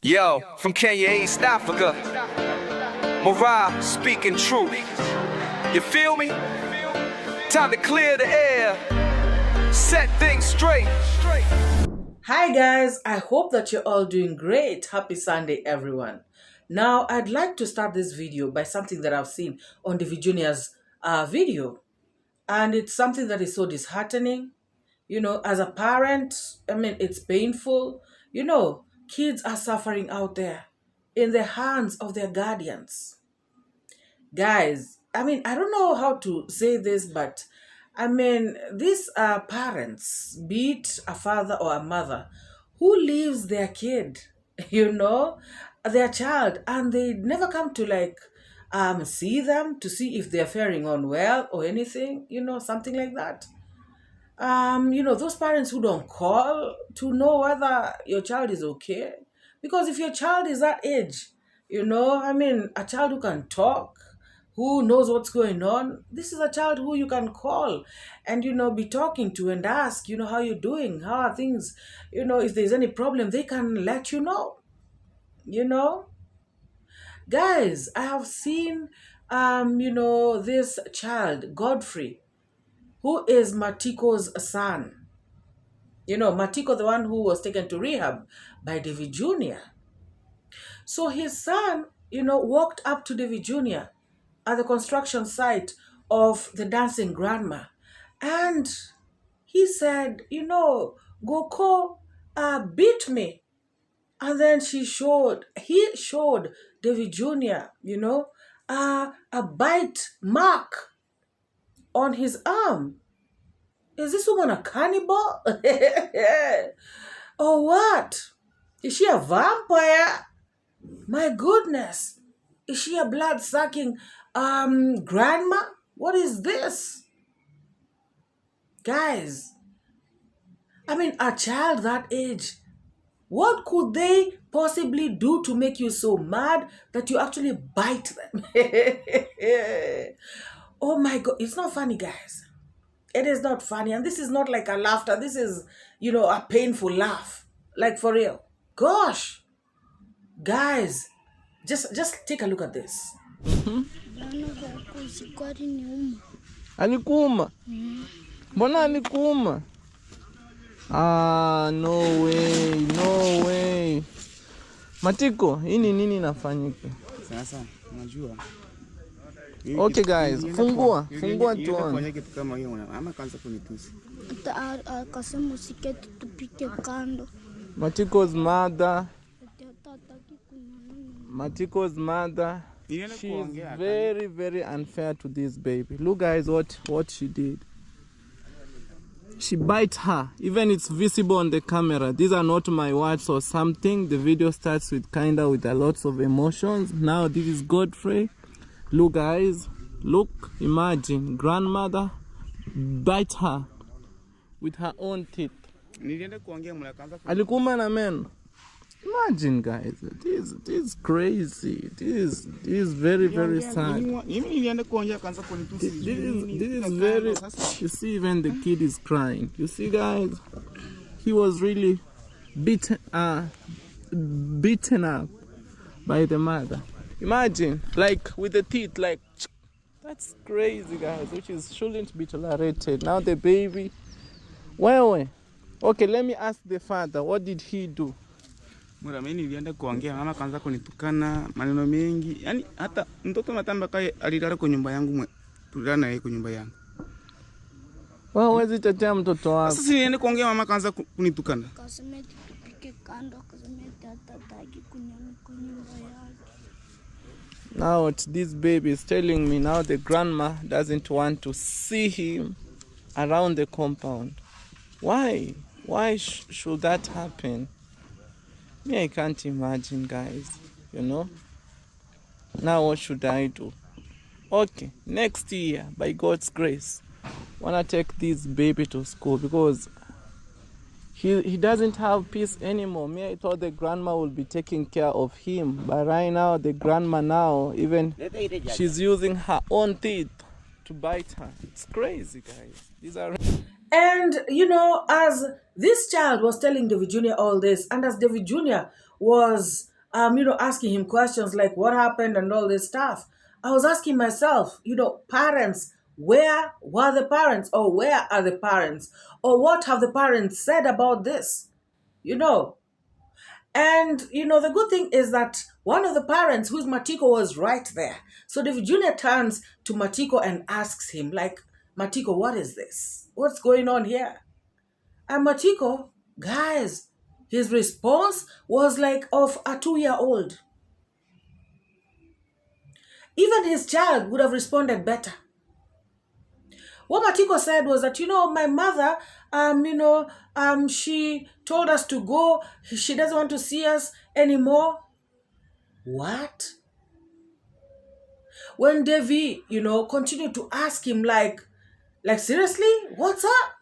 Yo, from Kenya, East Africa, MORAA speaking truth. You feel me? Time to clear the air, set things straight. Hi guys, I hope that you're all doing great. Happy Sunday everyone. Now I'd like to start this video by something that I've seen on DeeMwango's video, and it's something that is so disheartening. You know, as a parent, I mean, it's painful. You know, kids are suffering out there in the hands of their guardians. Guys, I mean, I don't know how to say this, but I mean, these are parents, be it a father or a mother, who leaves their kid, you know, their child, and they never come to see them to see if they're faring on well or anything, you know, something like that. You know, those parents who don't call to know whether your child is okay. Because if your child is that age, you know, I mean, a child who can talk, who knows what's going on, this is a child who you can call and, you know, be talking to and ask, you know, how you're doing, how are things, you know, if there's any problem, they can let you know, you know. Guys, I have seen, you know, this child, Godfrey, who is Matiko's son. You know, Matiko, the one who was taken to rehab by David Jr. So his son, you know, walked up to David Jr. at the construction site of the dancing grandma. And he said, you know, �𝐲𝐶 beat me. And then he showed David Jr., you know, a bite mark on his arm. Is this woman a cannibal? Or what? Is she a vampire? My goodness. Is she a blood-sucking grandma? What is this? Guys, I mean, a child that age, what could they possibly do to make you so mad that you actually bite them? Oh my God, it's not funny, guys. It is not funny, and this is not like a laughter. This is, you know, a painful laugh. Like, for real. Gosh. Guys, just take a look at this. Alikuuma? Mbona alikuuma? No way. Matiko, hii ni nini inafanyika? Sasa, unajua. Okay guys, fungua tuone. Kitu kama hiyo ama kaanza kunitusi. Akasema usiketi tupike kando. Matiko's mother, she's very, very unfair to this baby. Look guys, what she did. She bite her. Even it's visible on the camera. These are not my words or something. The video starts with a lots of emotions. Now this is Godfrey. Look guys, look, imagine, grandmother bite her with her own teeth. Alikuuma na meno. Imagine guys, this is crazy. This is very, very sad. This is very, you see, even the kid is crying. You see guys, he was really beaten up by the mother. Imagine, like with the teeth, like, that's crazy guys, which shouldn't be tolerated. Now the baby, wewe. Okay, let me ask the father, what did he do? Mimi nilienda kuongea, mama kaanza kunitukana maneno mengi. Yaani hata mtoto natamba kai alilala kwa nyumba yangu, tulala yeye kwa nyumba yangu. Wewe huwezi tetea mtoto wako. Sasa niende kuongea, mama kaanza kunitukana. Akasema tupike kando, akasema hataki kunyama kwa nyumba yake. Now what this baby is telling me, now the grandma doesn't want to see him around the compound. Why? Why should that happen? Me, I can't imagine, guys, you know. Now what should I do? Okay, next year, by God's grace, wanna take this baby to school because he doesn't have peace anymore. Me, I thought the grandma will be taking care of him, but right now the grandma now, even she's using her own teeth to bite her. It's crazy, guys. These are. And, you know, as this child was telling David Jr. all this, and as David Jr. was asking him questions like what happened and all this stuff. I was asking myself, parents, where were the parents, or where are the parents, or what have the parents said about this? And, the good thing is that one of the parents, who's Matiko, was right there. So David Jr. turns to Matiko and asks him, like, Matiko, what is this? What's going on here? And Matiko, guys, his response was like of a 2-year-old. Even his child would have responded better. What Matiko said was that, my mother, she told us to go. She doesn't want to see us anymore. What? When Devi, continued to ask him like seriously, what's up?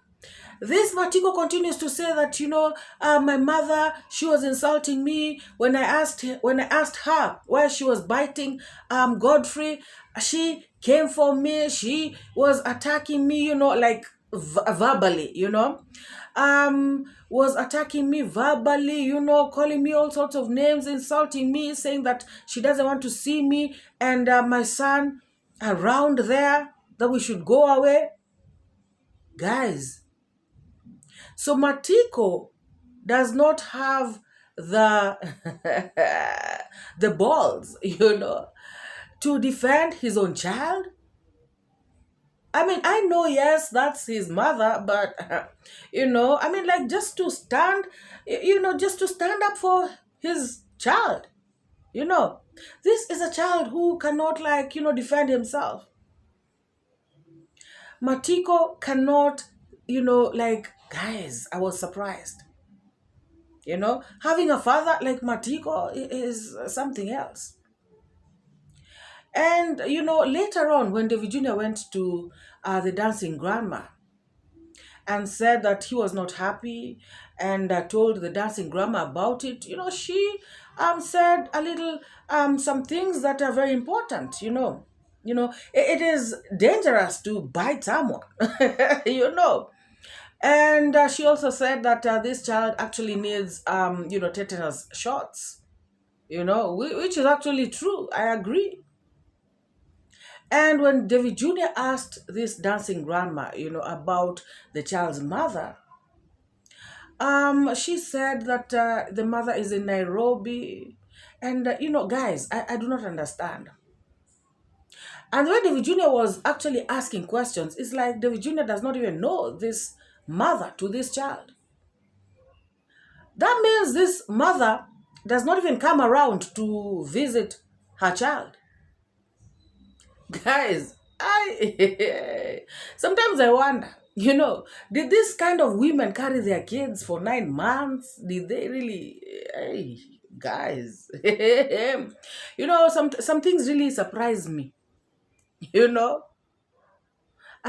This Matiko continues to say that, my mother, she was insulting me when I asked her why she was biting Godfrey. She came for me. She was attacking me, verbally, was attacking me verbally, calling me all sorts of names, insulting me, saying that she doesn't want to see me and my son around there, that we should go away. Guys, so Matiko does not have the the balls, to defend his own child. I mean, I know, yes, that's his mother, but, just to stand, just to stand up for his child, This is a child who cannot, defend himself. Matiko cannot, guys, I was surprised. Having a father like Matiko is something else. And, later on, when David Jr. went to the dancing grandma and said that he was not happy and told the dancing grandma about it, she said a little, some things that are very important, it is dangerous to bite someone, And she also said that this child actually needs, tetanus shots, which is actually true. I agree. And when David Jr. asked this dancing grandma, about the child's mother, she said that the mother is in Nairobi. And, guys, I do not understand. And when David Jr. was actually asking questions, it's like David Jr. does not even know this mother to this child. That means this mother does not even come around to visit her child. Guys, sometimes I wonder, did this kind of women carry their kids for 9 months? Did they really? Guys, some things really surprise me. I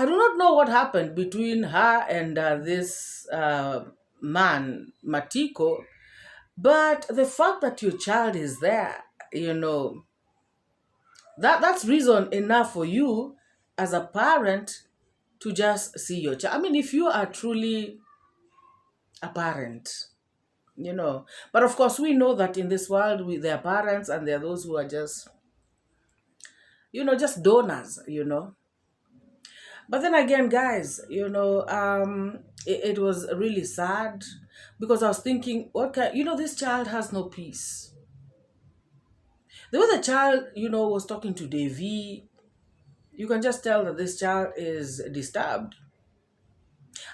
do not know what happened between her and this man, Matiko, but the fact that your child is there, that's reason enough for you as a parent to just see your child. I mean, if you are truly a parent, But of course, we know that in this world, there are parents and there are those who are just, just donors, But then again, guys, it was really sad because I was thinking, this child has no peace. The way the child, was talking to Devi, you can just tell that this child is disturbed.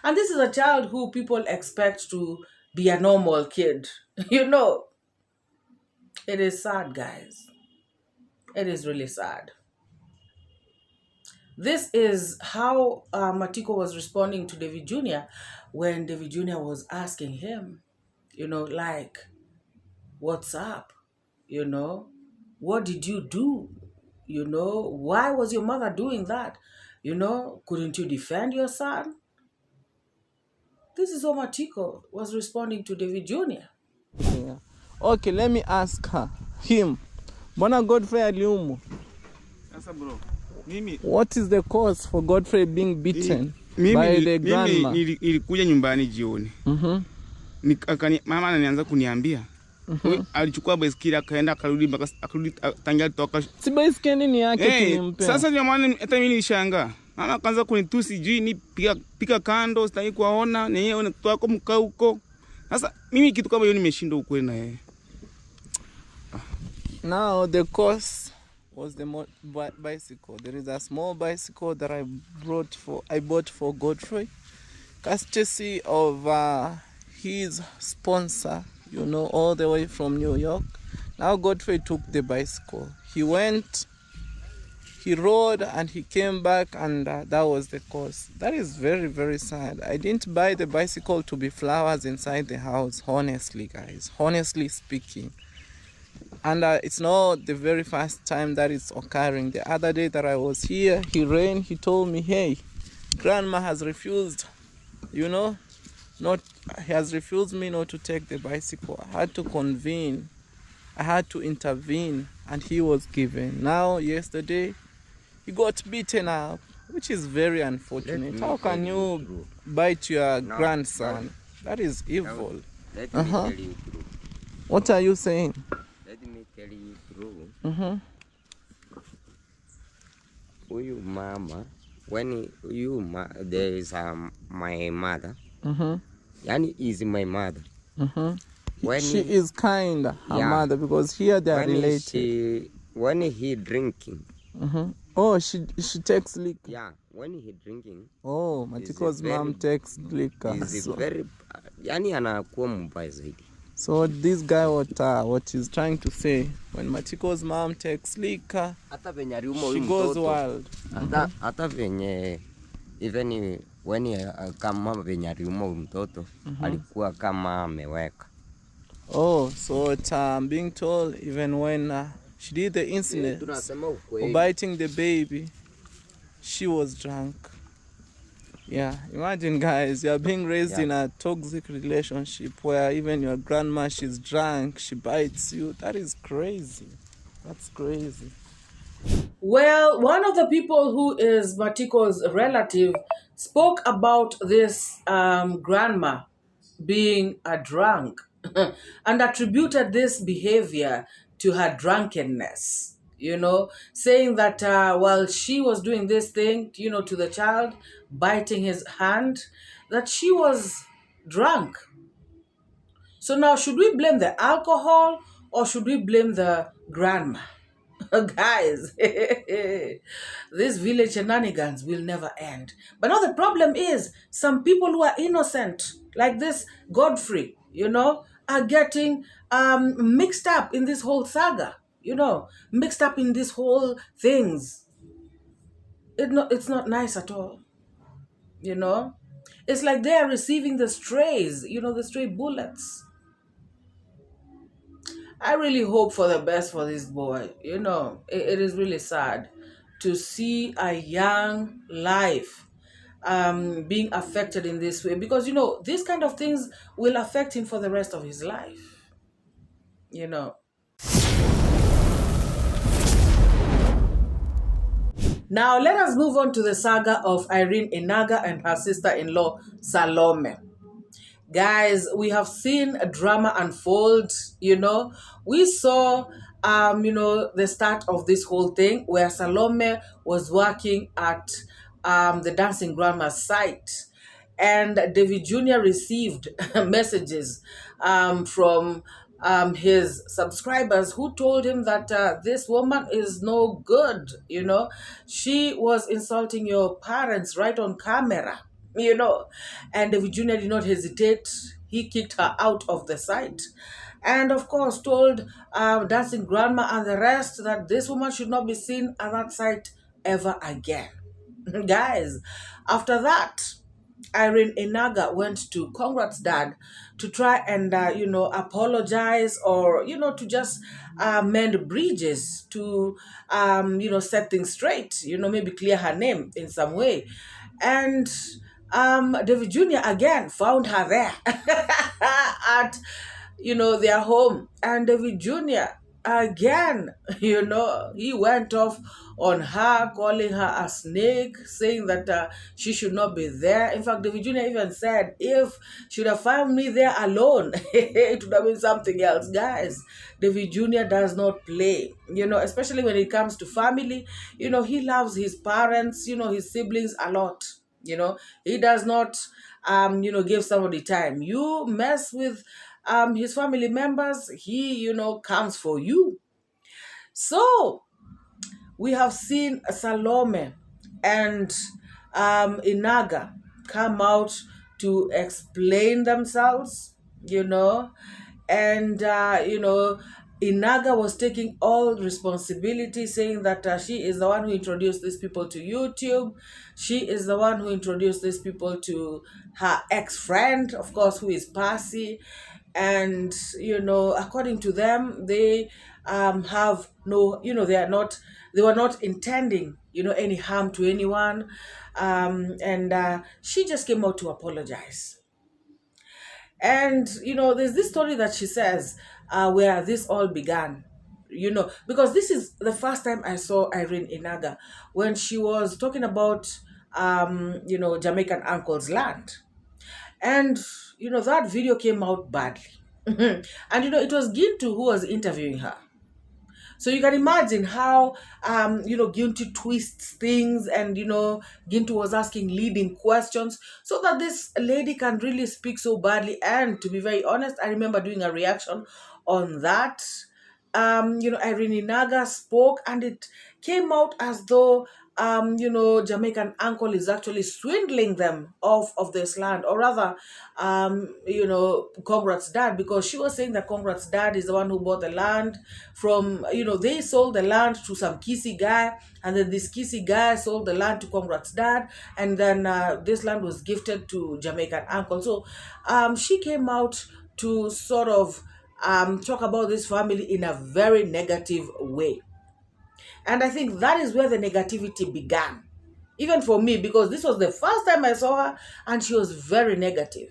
And this is a child who people expect to be a normal kid. It is sad, guys. It is really sad. This is how Matiko was responding to David Jr. when David Jr. was asking him, what's up? What did you do? Why was your mother doing that? Couldn't you defend your son? This is how Matiko was responding to David Jr. Yeah. Okay, let me ask him. Mbona Godfrey aliumu? Sasa bro, what is the cause for Godfrey being beaten by the grandma? Ilikuja nyumbani jioni. Mama ananianza kuniambia, Alichukua baiskeli akaenda akarudi tangia toka. Si baiskeli ni yake tulimpea. Sasa jamani, hata mimi nilishangaa. Mama akaanza kunitusi juu ni pika kando, sitaki kuwaona, na yeye unatoa kwa mkao huko. Sasa mimi kitu kama hiyo nimeshindwa ukweli na yeye. Now the cause was the bicycle. There is a small bicycle that I bought for Godfrey, courtesy of his sponsor, you know, all the way from New York. Now Godfrey took the bicycle. He went, he rode, and he came back, and that was the cause. That is very, very sad. I didn't buy the bicycle to be flowers inside the house, honestly, guys. Honestly speaking. And it's not the very first time that it's occurring. The other day that I was here, he told me, hey, grandma has refused, you know, he has refused me not to take the bicycle. I had to convene, I had to intervene, and he was given. Now, yesterday, he got beaten up, which is very unfortunate. How can you bite your grandson? That is evil. Let me tell you true. What are you saying? Let me tell you true. Huyu mama, when there is my mother. Yani is my mother. She is kind, her mother, because here they are related. When he drinking. Oh, she takes liquor. Yeah, when he drinking. Oh, Matiko's mom takes liquor. Is very, yani anakuwa mbaya zaidi. So this guy, what he's trying to say, when Matiko's mom takes liquor, she goes wild. Hata venye, even when kama venye aliuma mtoto, alikuwa kama ameweka. Oh, so I'm being told even when she did the incident of biting the baby, she was drunk. Yeah, imagine guys, you are being raised in a toxic relationship where even your grandma, she's drunk, she bites you. That is crazy. That's crazy. Well, one of the people who is Matiko's relative spoke about this grandma being a drunk and attributed this behavior to her drunkenness, you know, saying that while she was doing this thing, you know, to the child, biting his hand, that she was drunk. So now, should we blame the alcohol or should we blame the grandma? Guys, this village shenanigans will never end. But now the problem is some people who are innocent, like this Godfrey, you know, are getting mixed up in this whole saga, you know, mixed up in this whole things. It's not nice at all, you know. It's like they are receiving the strays, you know, the stray bullets. I really hope for the best for this boy. You know, it is really sad to see a young life being affected in this way, because, you know, these kind of things will affect him for the rest of his life. You know. Now, let us move on to the saga of Irene Inaga and her sister-in-law, Salome. Guys, we have seen a drama unfold, you know. We saw, you know, the start of this whole thing where Salome was working at the dancing grandma's site. And David Jr. received messages from his subscribers who told him that this woman is no good, you know. She was insulting your parents right on camera, you know. And David Jr. did not hesitate. He kicked her out of the site. And of course told dancing grandma and the rest that this woman should not be seen at that site ever again. Guys, after that, Irene Inaga went to Conrad's dad to try and, you know, apologize or, you know, to just mend bridges, to, you know, set things straight, you know, maybe clear her name in some way. And David Jr. again found her there at, you know, their home. And David Jr. again, he went off on her, calling her a snake, saying that she should not be there. In fact, David Jr. even said, if she would have found me there alone, it would have been something else. Guys, David Jr. does not play, especially when it comes to family. He loves his parents, his siblings a lot. He does not, give somebody time. You mess with his family members, he, comes for you. So we have seen Salome and Inaga come out to explain themselves, and Inaga was taking all responsibility, saying that she is the one who introduced these people to YouTube. She is the one who introduced these people to her ex-friend, of course, who is Percy. And according to them, they have no, they were not intending any harm to anyone, and she just came out to apologize. And there's this story that she says where this all began, because this is the first time I saw Irene Inaga when she was talking about Jamaican uncle's land. And that video came out badly. And it was Gintu who was interviewing her. So you can imagine how Gintu twists things, and Gintu was asking leading questions so that this lady can really speak so badly. And to be very honest, I remember doing a reaction on that. Irene Inaga spoke, and it came out as though Jamaican uncle is actually swindling them of this land, or rather, Conrad's dad, because she was saying that Conrad's dad is the one who bought the land from, they sold the land to some Kisi guy, and then this Kisi guy sold the land to Conrad's dad, and then this land was gifted to Jamaican uncle. So she came out to sort of talk about this family in a very negative way. And I think that is where the negativity began, even for me, because this was the first time I saw her and she was very negative.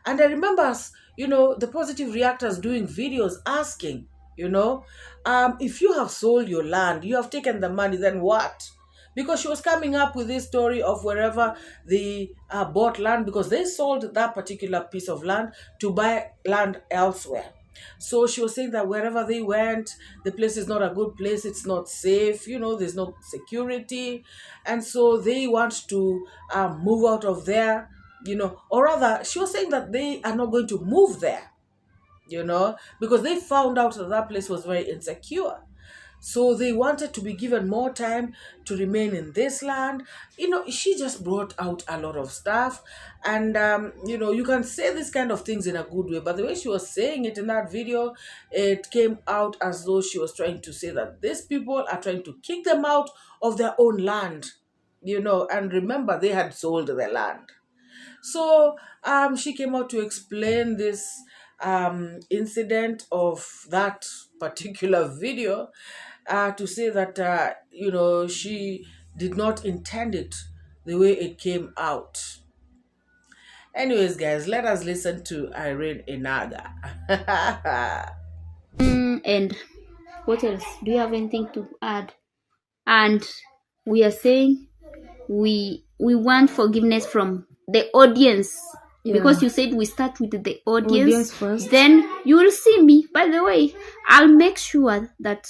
And I remember, the positive reactors doing videos asking, if you have sold your land, you have taken the money, then what? Because she was coming up with this story of wherever they bought land, because they sold that particular piece of land to buy land elsewhere. So she was saying that wherever they went, the place is not a good place, it's not safe, there's no security. And so they want to move out of there, or rather, she was saying that they are not going to move there, because they found out that that place was very insecure. So they wanted to be given more time to remain in this land. She just brought out a lot of stuff. And, you can say these kind of things in a good way. But the way she was saying it in that video, it came out as though she was trying to say that these people are trying to kick them out of their own land. And remember, they had sold the land. So she came out to explain this incident of that particular video, to say that she did not intend it the way it came out. Anyways, guys, let us listen to Irene Inaga. And what else? Do you have anything to add? And we are saying we want forgiveness from the audience. Yeah. Because you said we start with the audience first. Then you will see me. By the way, I'll make sure that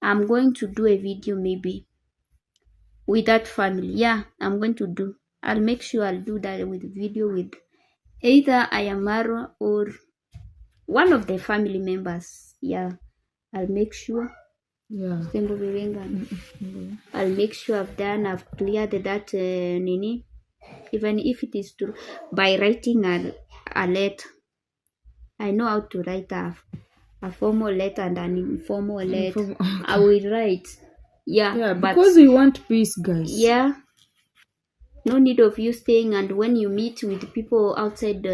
I'm going to do a video maybe with that family. Yeah, I'm going to do. I'll make sure I'll do that with video with either iammarwa or one of the family members. Yeah, I'll make sure. Yeah. I'll make sure I've cleared that nini. Even if it is true, by writing a letter. I know how to write a formal letter and an informal letter. I will write. Yeah, because we want peace, guys. Yeah. No need of you staying, and when you meet with people outside,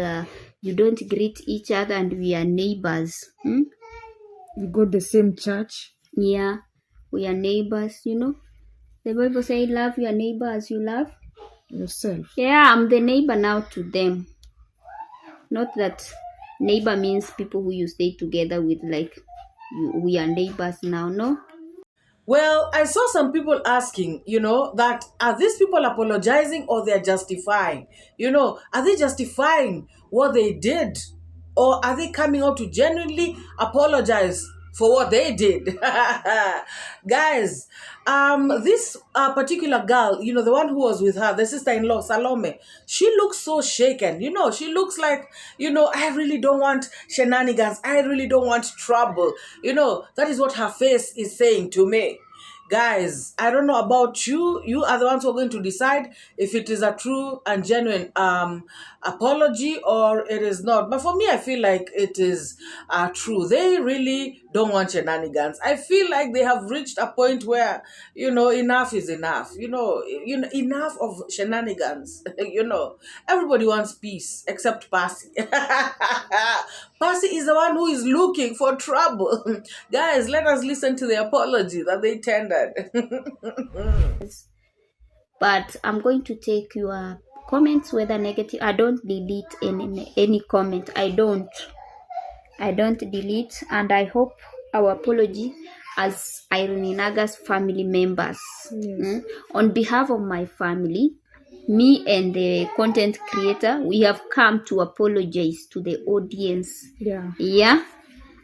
you don't greet each other, and we are neighbors. We go the same church. Yeah, we are neighbors, The Bible says, love your neighbor as you love yourself. Yeah, I'm the neighbor now to them. Not that neighbor means people who you stay together with, like we are neighbors now, no? Well, I saw some people asking, that are these people apologizing or they're justifying? Are they justifying what they did? Or are they coming out to genuinely apologize for what they did? Guys, this particular girl, the one who was with her, the sister-in-law, Salome, she looks so shaken. She looks like, I really don't want shenanigans. I really don't want trouble. That is what her face is saying to me. Guys, I don't know about you. You are the ones who are going to decide if it is a true and genuine apology or it is not. But for me, I feel like it is true. They really don't want shenanigans. I feel like they have reached a point where, enough is enough. Enough of shenanigans. Everybody wants peace except Percy. Percy is the one who is looking for trouble. Guys, let us listen to the apology that they tendered. But I'm going to take your comments, whether negative. I don't delete any comment. I don't delete, and I hope our apology as Irene Inaga's family members, on behalf of my family, me and the content creator, we have come to apologize to the audience. Yeah.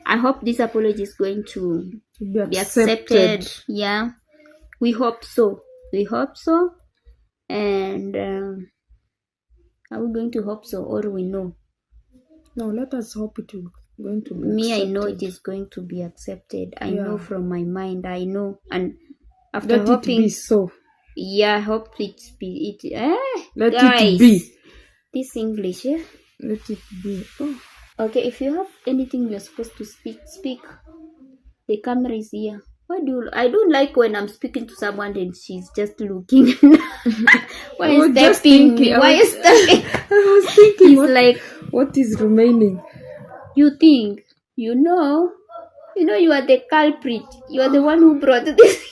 I hope this apology is going to be accepted. Yeah. We hope so. And are we going to hope so, or we know? No, let us hope it is going to be Me, accepted. I know it is going to be accepted. I know from my mind. I know. And after Let hoping, it be so. yeah, I hope it be it. Let Guys, it be. This English, yeah. Let it be. Oh. Okay, if you have anything you're supposed to speak. The camera is here. I don't like when I'm speaking to someone and she's just looking. Why is stepping? Why is stepping? I was thinking, what is remaining? You think, you are the culprit. You are the one who brought this.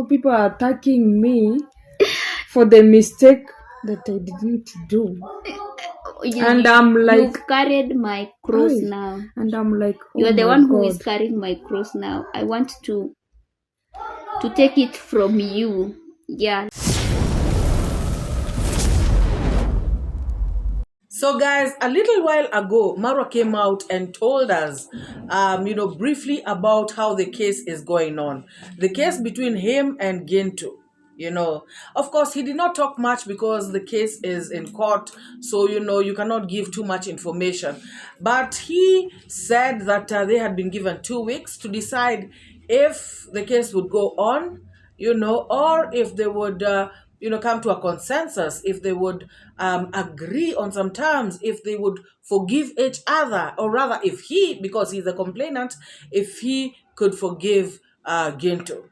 People are attacking me for the mistake that I didn't do. And I'm like, you've carried my cross now. And I'm like, you are the one who is carrying my cross now. I want to take it from you. Yeah. So guys, a little while ago, Marwa came out and told us, briefly about how the case is going on. The case between him and Gintu. Of course, he did not talk much because the case is in court. So, you cannot give too much information. But he said that they had been given 2 weeks to decide if the case would go on, or if they would, come to a consensus, if they would agree on some terms, if they would forgive each other, or rather if he, because he's a complainant, if he could forgive Gintu.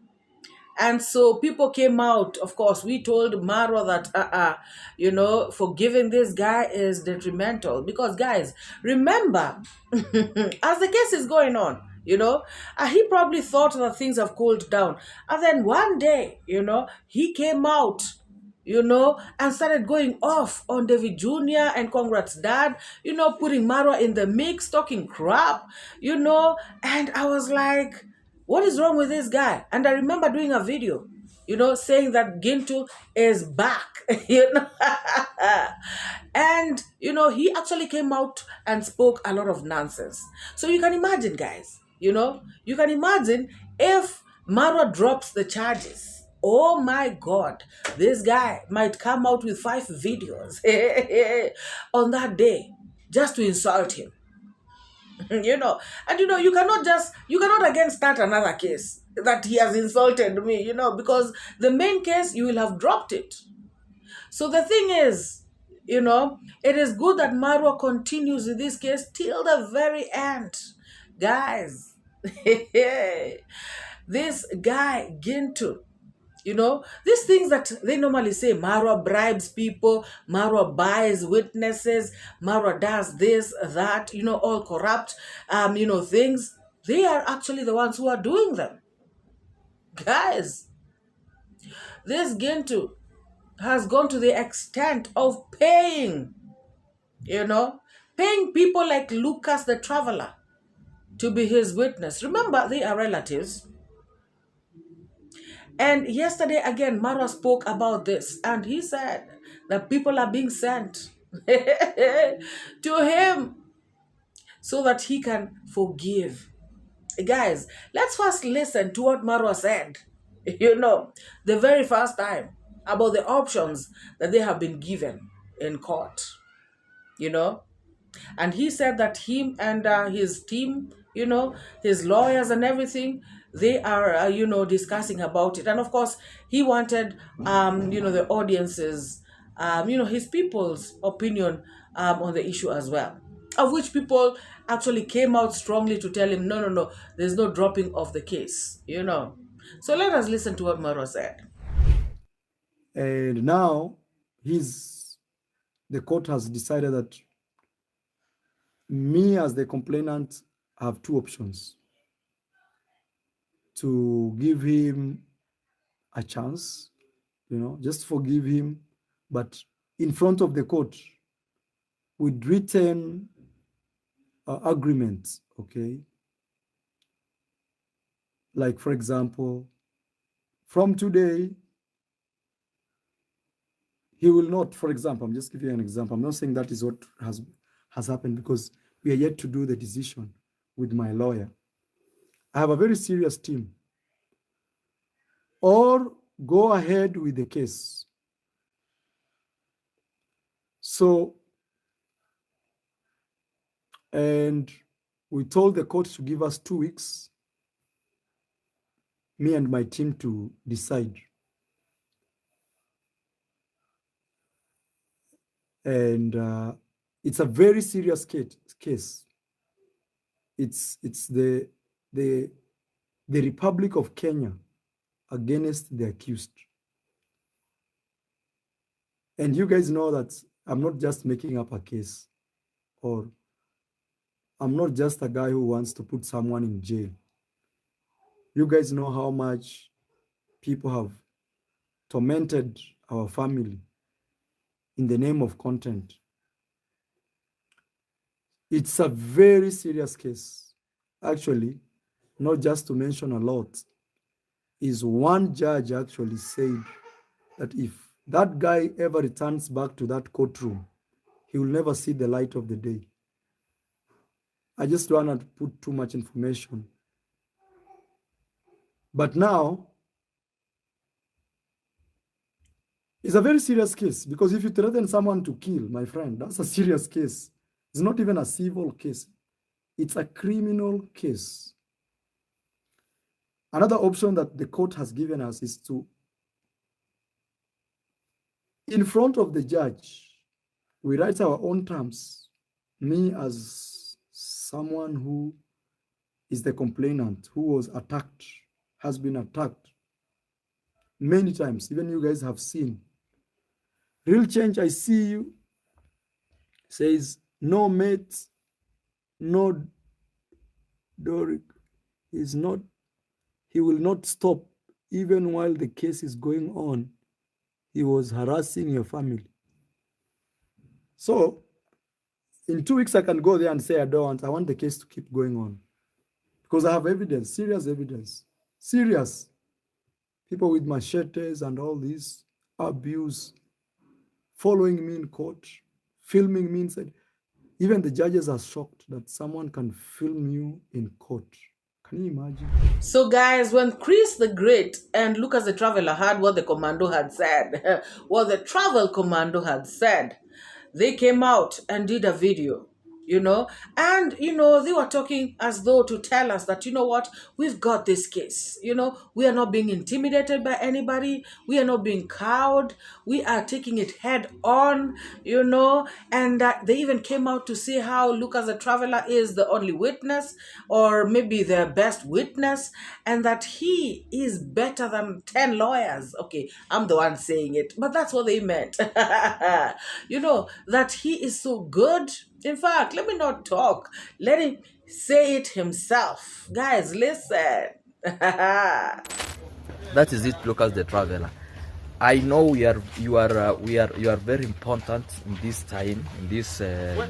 And so people came out. Of course, we told Marwa that, forgiving this guy is detrimental. Because, guys, remember, as the case is going on, he probably thought that things have cooled down. And then one day, he came out, and started going off on David Jr. and Congrats Dad, putting Marwa in the mix, talking crap, and I was like, what is wrong with this guy? And I remember doing a video, saying that Gintu is back, And, he actually came out and spoke a lot of nonsense. So you can imagine, guys, you can imagine if Marwa drops the charges. Oh my God, this guy might come out with 5 videos on that day just to insult him. And you cannot again start another case that he has insulted me, because the main case, you will have dropped it. So the thing is, it is good that Marwa continues with this case till the very end. Guys, this guy, Gintu, these things that they normally say, Marwa bribes people, Marwa buys witnesses, Marwa does this, that, all corrupt, things. They are actually the ones who are doing them. Guys, this Gintu has gone to the extent of paying people like Lucas the Traveler, to be his witness. Remember, they are relatives. And yesterday again, Marwa spoke about this, and he said that people are being sent to him so that he can forgive. Guys, let's first listen to what Marwa said, the very first time, about the options that they have been given in court, And he said that him and his team, his lawyers and everything, they are, discussing about it. And of course, he wanted, the audience's, his people's opinion on the issue as well. Of which people actually came out strongly to tell him, no, there's no dropping of the case, So let us listen to what Marwa said. And now the court has decided that me as the complainant have two options: to give him a chance, just forgive him, but in front of the court with written agreements, okay? Like, for example, from today, he will not, for example, I'm just giving you an example. I'm not saying that is what has happened, because we are yet to do the decision with my lawyer. I have a very serious team. Or go ahead with the case. So, and we told the court to give us 2 weeks, me and my team, to decide. And it's a very serious case. It's the Republic of Kenya against the accused. And you guys know that I'm not just making up a case, or I'm not just a guy who wants to put someone in jail. You guys know how much people have tormented our family in the name of content. It's a very serious case. Actually, not just to mention a lot, is one judge actually said that if that guy ever returns back to that courtroom, he will never see the light of the day. I just don't want to put too much information. But now, it's a very serious case, because if you threaten someone to kill, my friend, that's a serious case. It's not even a civil case. It's a criminal case. Another option that the court has given us is to, in front of the judge, we write our own terms. Me as someone who is the complainant, who was attacked, has been attacked many times. Even you guys have seen. Real Change, I See You, says, no mate, no Doric, he will not stop even while the case is going on. He was harassing your family. So, in 2 weeks, I can go there and say, I want the case to keep going on. Because I have evidence, serious evidence. Serious. People with machetes and all this abuse, following me in court, filming me inside. Even the judges are shocked that someone can film you in court. Can you imagine? So guys, when Chris the Great and Lucas the Traveler heard what the commando had said, what the travel commando had said, they came out and did a video, and, they were talking as though to tell us that, what, we've got this case, we are not being intimidated by anybody. We are not being cowed. We are taking it head on, and they even came out to see how Lucas the Traveler is the only witness, or maybe their best witness, and that he is better than 10 lawyers. Okay, I'm the one saying it, but that's what they meant. That he is so good. In fact, let me not talk. Let him say it himself. Guys, listen. That is it, Lucas the Traveler. I know you are very important in this time, in this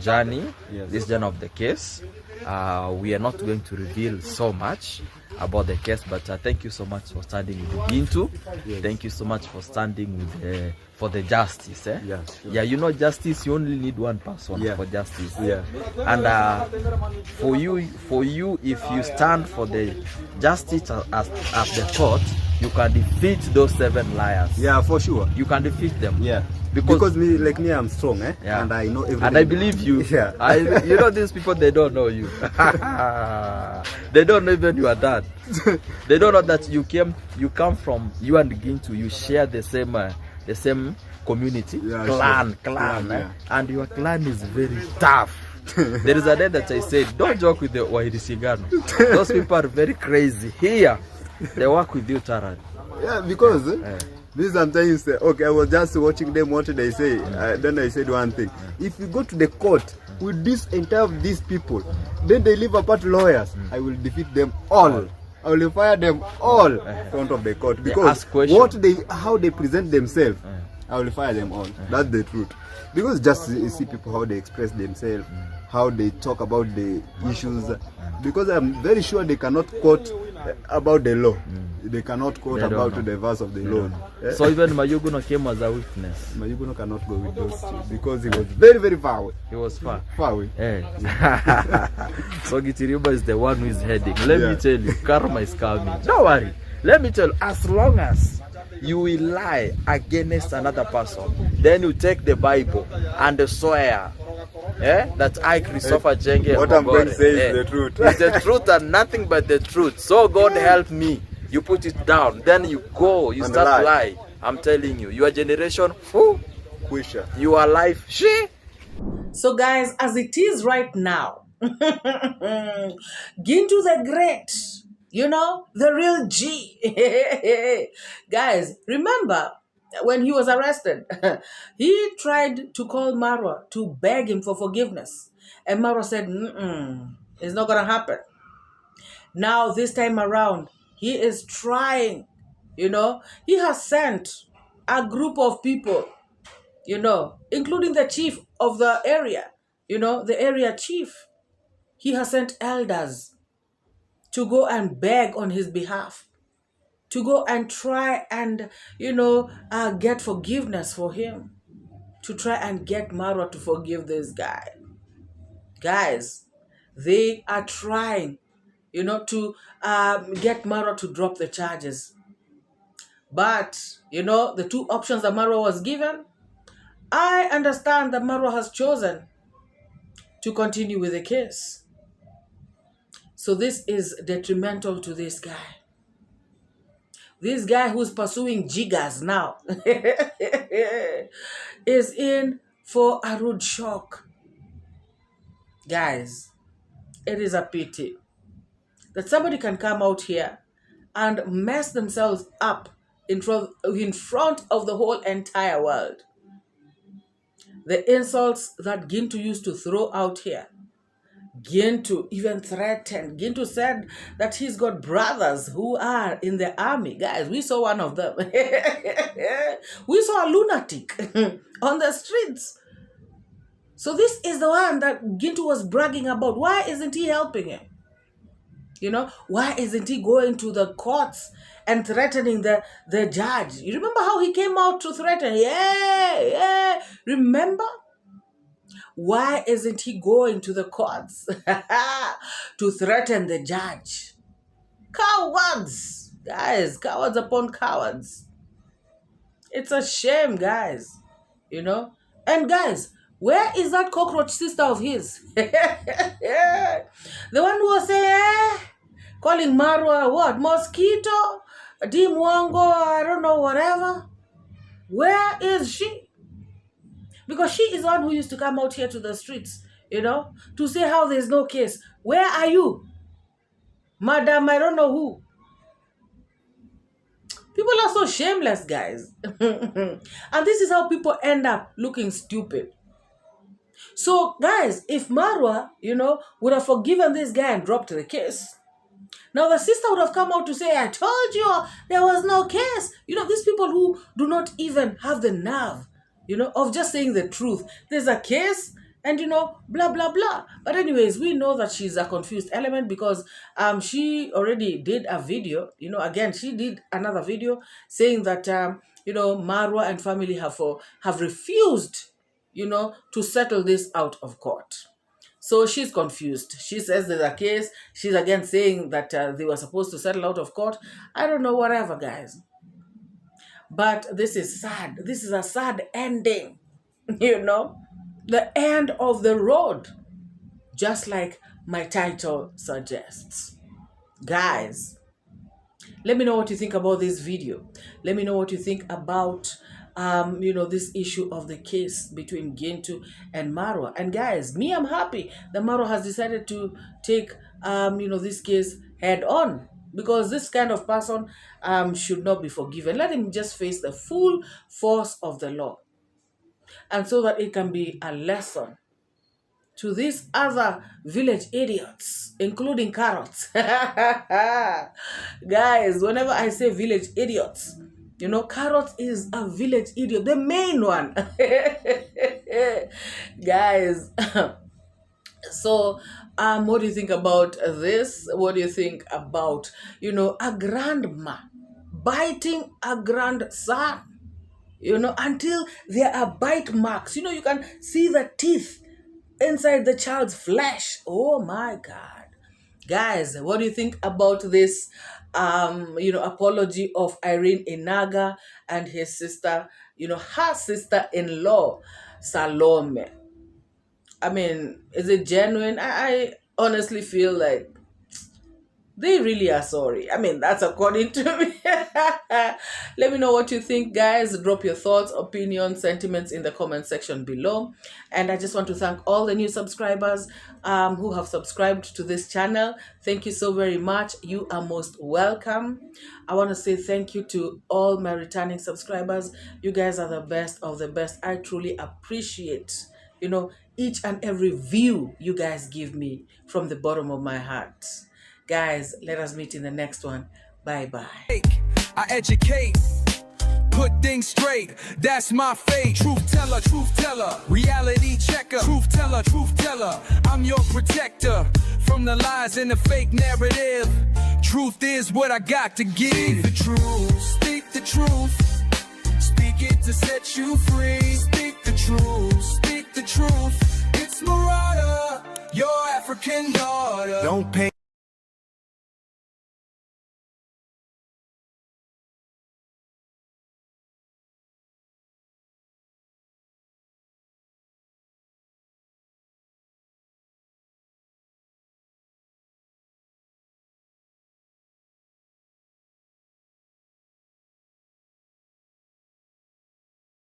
journey, this journey of the case. We are not going to reveal so much about the case, but thank you so much for standing with Gintu. Thank you so much for standing with for the justice. Yeah, you know, justice, you only need one person for justice. And for you, if you stand for the justice at the court, you can defeat those 7 liars. Yeah, for sure. You can defeat them. Yeah. Because me, I'm strong, and I know everything. And I believe you. Yeah. You know, these people, they don't know you. They don't know even your dad. They don't know that you come from, you and Gintu, you share the same community, clan, and your clan is very tough. There is a day that I said, don't joke with the Wairisingano. Those people are very crazy. Here, they work with you, Taran. Yeah, because this sometimes, okay, I was just watching them, what they say. Then I said one thing. If you go to the court with these people, then they leave apart lawyers, I will defeat them all. I will fire them all in front of the court. Because how they present themselves, I will fire them all. That's the truth. Because just see people how they express themselves, how they talk about the issues. Because I'm very sure they cannot quote about the law. They cannot quote about the verse of the law. So even Mayuguno came as a witness. Mayuguno cannot go with those because he was very, very far away. He was far away. So Gitiriba is the one who is heading. Let me tell you, karma is coming. Don't worry. Let me tell you, as long as you will lie against another person, then you take the Bible and swear that I, Christopher Jenge, what I'm going to say is the truth. It's the truth and nothing but the truth. So God help me. You put it down, then you go, you start lie. I'm telling you, your generation, your life, So guys, as it is right now, Gintu the Great, you know, the real G. Guys, remember when he was arrested, he tried to call Marwa to beg him for forgiveness. And Marwa said, it's not going to happen. Now, this time around, he is trying, you know. He has sent a group of people, you know, including the chief of the area, you know, the area chief. He has sent elders to go and beg on his behalf, to go and try and, you know, get forgiveness for him, to try and get Marwa to forgive this guy. Guys, they are trying, you know, to get Marwa to drop the charges. But, you know, the 2 options that Marwa was given, I understand that Marwa has chosen to continue with the case. So this is detrimental to this guy. This guy who's pursuing jiggers now is in for a rude shock. Guys, it is a pity that somebody can come out here and mess themselves up in front of the whole entire world. The insults that Gintu used to throw out here. Gintu even threatened. Gintu said that he's got brothers who are in the army. Guys, we saw one of them. We saw a lunatic on the streets. So this is the one that Gintu was bragging about. Why isn't he helping him? You know, why isn't he going to the courts and threatening the judge? You remember how he came out to threaten? Yeah. Remember? Why isn't he going to the courts to threaten the judge? Cowards! Guys, cowards upon cowards. It's a shame, guys. You know? And guys, where is that cockroach sister of his? The one who was saying, calling Marwa, what? Mosquito? DeeMwango, I don't know, whatever. Where is she? Because she is the one who used to come out here to the streets, you know, to say how there's no case. Where are you? Madam, I don't know who. People are so shameless, guys. And this is how people end up looking stupid. So, guys, if Marwa, you know, would have forgiven this guy and dropped the case, Now, the sister would have come out to say, I told you there was no case. You know, these people who do not even have the nerve, you know, of just saying the truth. There's a case and, you know, blah, blah, blah. But anyways, we know that she's a confused element because she already did a video. You know, again, she did another video saying that, you know, Marwa and family have refused, you know, to settle this out of court. So she's confused. She says there's a case. She's again saying that they were supposed to settle out of court. I don't know, whatever, guys. But this is sad. This is a sad ending, you know, the end of the road, just like my title suggests. Guys, let me know what you think about this video. Let me know what you think about you know, this issue of the case between Gintu and Marwa. And guys, me, I'm happy that Marwa has decided to take, you know, this case head on, because this kind of person should not be forgiven. Let him just face the full force of the law, and so that it can be a lesson to these other village idiots, including carrots. Guys, whenever I say village idiots, you know, Carrot is a village idiot, the main one. Guys, so what do you think about this? What do you think about, you know, a grandma biting a grandson, you know, until there are bite marks? You know, you can see the teeth inside the child's flesh. Oh my God. Guys, what do you think about this you know, apology of Irene Inaga and his sister, you know, her sister-in-law, Salome? I mean, is it genuine? I honestly feel like they really are sorry. I mean, that's according to me. Let me know what you think, guys. Drop your thoughts, opinions, sentiments in the comment section below. And I just want to thank all the new subscribers who have subscribed to this channel. Thank you so very much. You are most welcome. I want to say thank you to all my returning subscribers. You guys are the best of the best. I truly appreciate, you know, each and every view you guys give me from the bottom of my heart. Guys, let us meet in the next one. Bye-bye. I educate, put things straight, that's my fate. Truth teller, reality checker. Truth teller, I'm your protector from the lies and the fake narrative. Truth is what I got to give. Speak the truth, speak the truth. Speak it to set you free. Speak the truth, speak the truth. It's MORAA, your African daughter. Don't pay